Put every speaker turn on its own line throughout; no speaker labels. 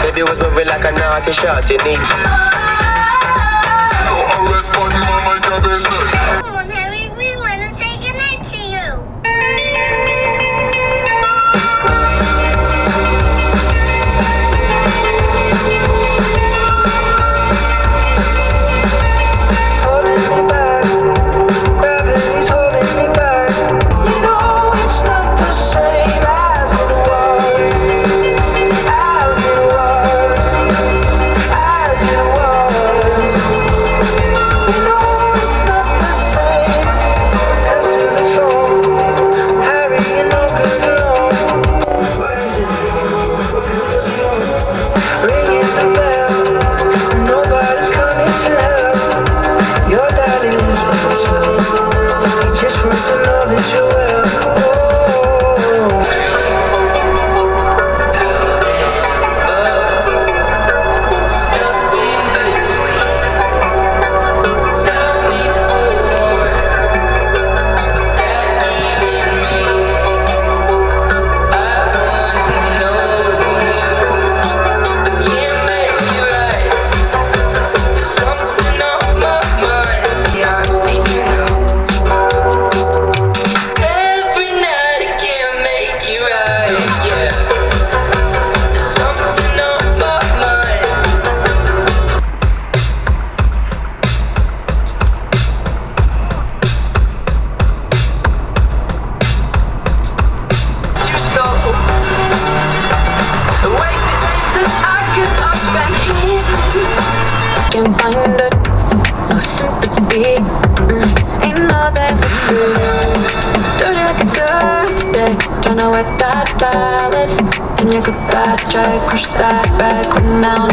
Baby was moving like a naughty shot, you need. No arrest, but mama, your business.
Come on, Harry, we want to say goodnight to you.
Holding me back, gravity's holding me back. You know it's not the same as it was. As it was. As it was. You know it's not the same. Answer the phone. Harry, you're no good alone. Where is it? Ringing the bell. Nobody's coming to help. Your daddy is myself. He just wants to know that you're well. Can't find it, no sympathy. Ain't nothing to do. Dirty like a dirty, tryna wet that ballad. And you could backtrack, crush that back right now.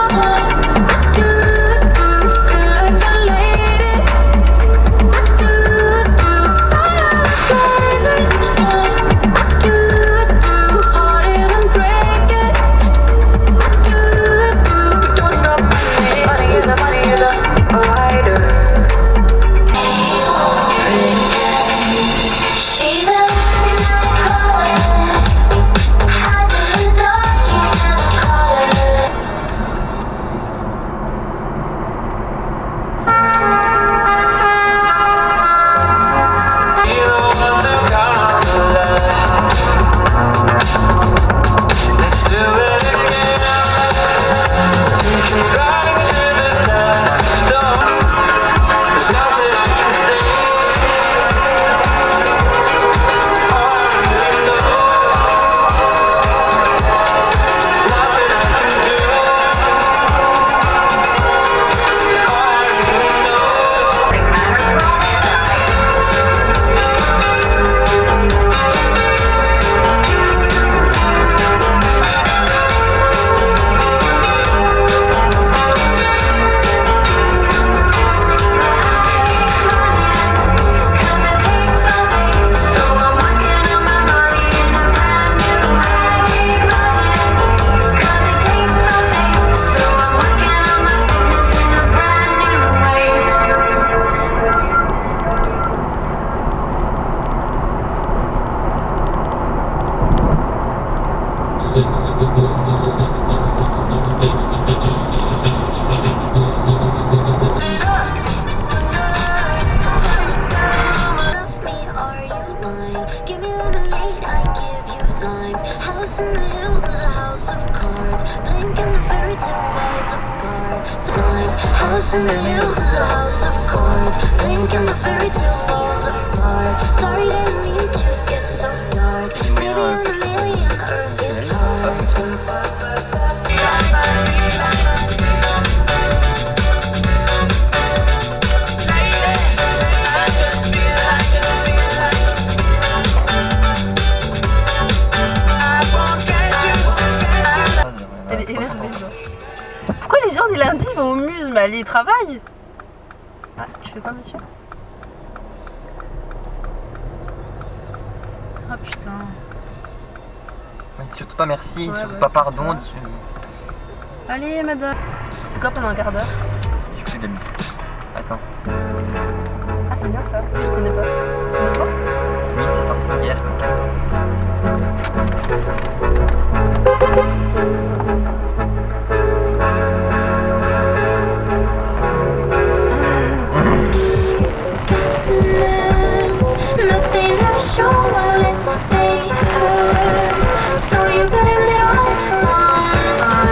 Lost in the hills, it's a house of cards. Linking the fairy tales falls apart. Sorry, didn't mean to get so dark. Maybe on a million earths is hard.
Elle est énervée, genre. Pourquoi les gens du lundi vont au musée mais aller travaillent? Ah, tu fais quoi, monsieur? Ah putain.
Surtout pas merci,
Ouais,
surtout
ouais,
pas pardon.
Allez, madame. Tu fais quoi pendant un quart d'heure?
J'écoutais de la musique. Attends.
Ah, c'est bien ça. Je connais pas. Tu connais pas?
Oui, c'est sorti hier.
Nothing I show unless I pay her. So you blame it all on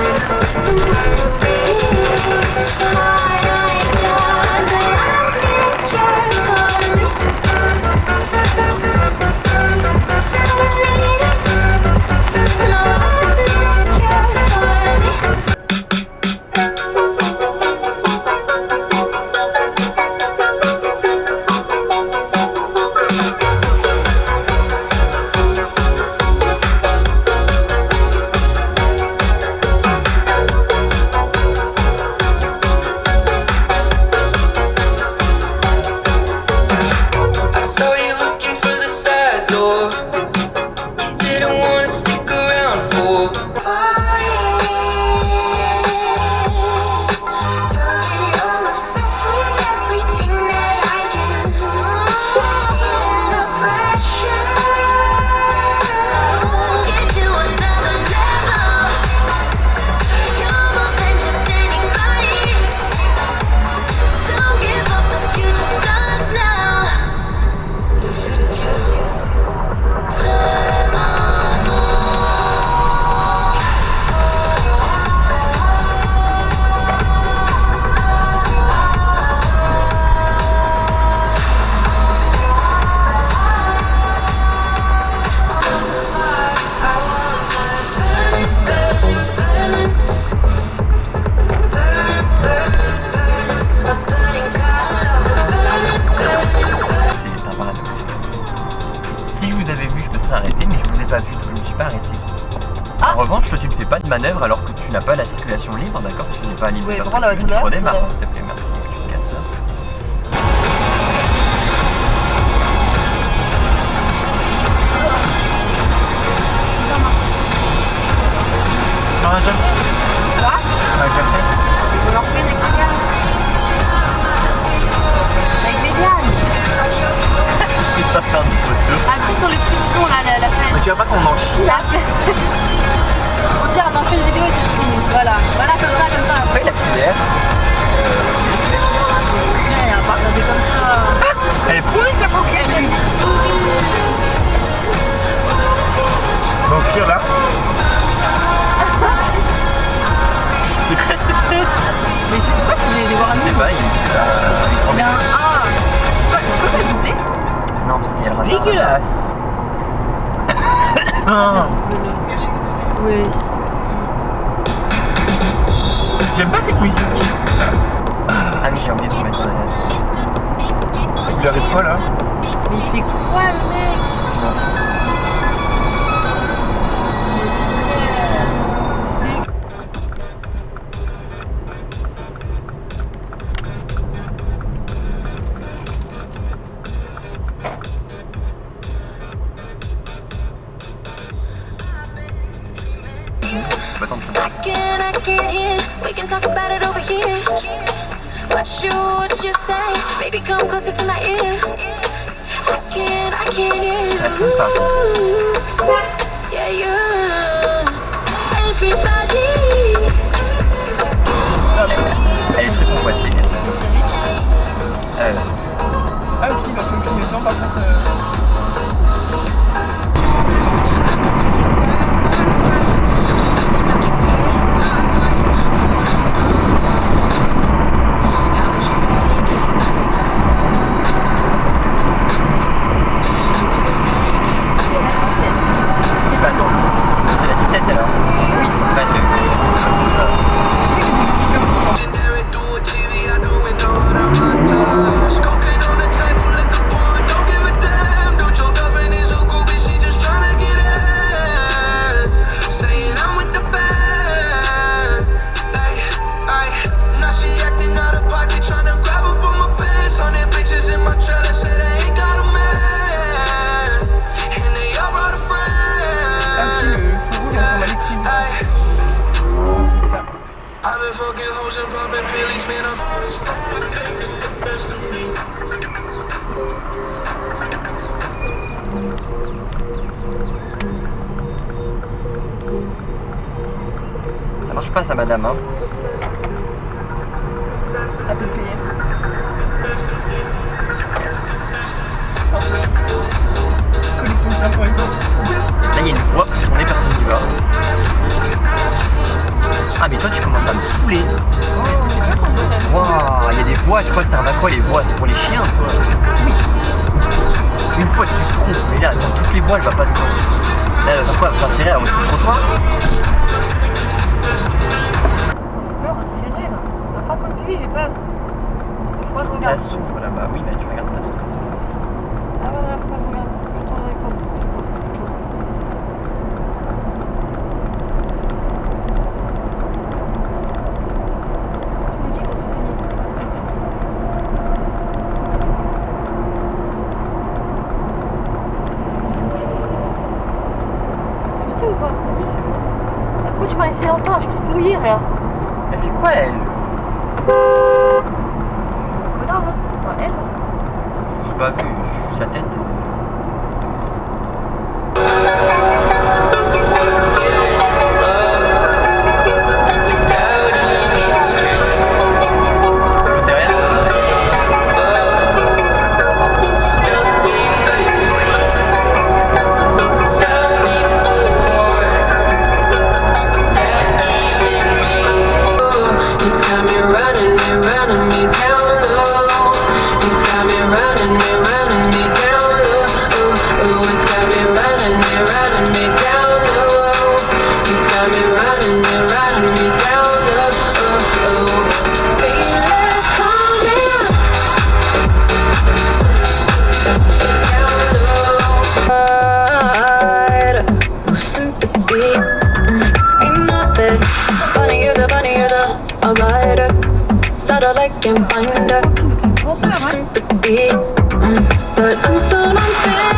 En revanche, toi tu ne fais pas de manœuvre alors que tu n'as pas la circulation libre, d'accord? Tu n'es pas libre
Oui,
de faire
prends
ce
la
que tu veux,
hauteur,
tu redémarres,
ouais.
s'il te plaît, merci, et que tu te casses là. On a déjà fait.
Quoi?
On a déjà fait.
On en refait avec les gars. Avec les gars.
Je sais pas faire de photos.
Appuie sur le petit bouton là, la flèche.
Mais tu vois pas qu'on en chie
La flèche. Au pire, on en fait une vidéo et tu filmes. Voilà, voilà, comme ça, comme ça.
Après il accélère.
Tiens, il y a un partenaire comme ça.
Elle est pourrie sa coquille. Donc pire là. C'est quoi cette tête?
Mais pourquoi tu voulais les voir un
Je sais pas, il
y a un A. Tu peux pas le doubler?
Non, parce qu'il y a le radar.
Dégueulasse. Oui.
J'aime pas cette musique. Ah mais j'ai envie de remettre en alerte. Il lui arrive quoi là?
Mais il fait quoi le mec?
I can't hear. We can talk about it over here. What you say? Baby, come closer to my ear. I can't hear you. Yeah, you. Everybody.
Elle est très convoitée.
Ah ok, donc le clignotant par contre...
Ça marche pas ça madame hein.
APPF.
Collection de plein pour les autres.
Là il y a une voie pour tourner, personne n'y va. Ah mais toi tu commences à me saouler. Waouh, il y a des voies, tu crois que ça servent à quoi les voies? C'est pour les chiens quoi. Oui. Une fois tu te trompes, mais là dans toutes les voies elle va pas dedans. Là elle va quoi? Elle va s'insérer à l'autre trottoir?
Peur, serré là. Par contre lui j'ai peur. Je crois que je
Ça
regarde.
s'ouvre là-bas, oui mais tu regardes pas de toute façon.
Ah voilà, faut que je regarde. Je tournerai pas. Tu me dis quand c'est fini. C'est fini ou pas?
Oui c'est bon.
Pourquoi tu m'as laissé longtemps? Je suis toute mouillée là.
Elle fait quoi elle?
Connard hein. Enfin, elle.
J'ai pas vu, j'ai vu sa tête.
Like I'm under sympathy, but I'm so unfair.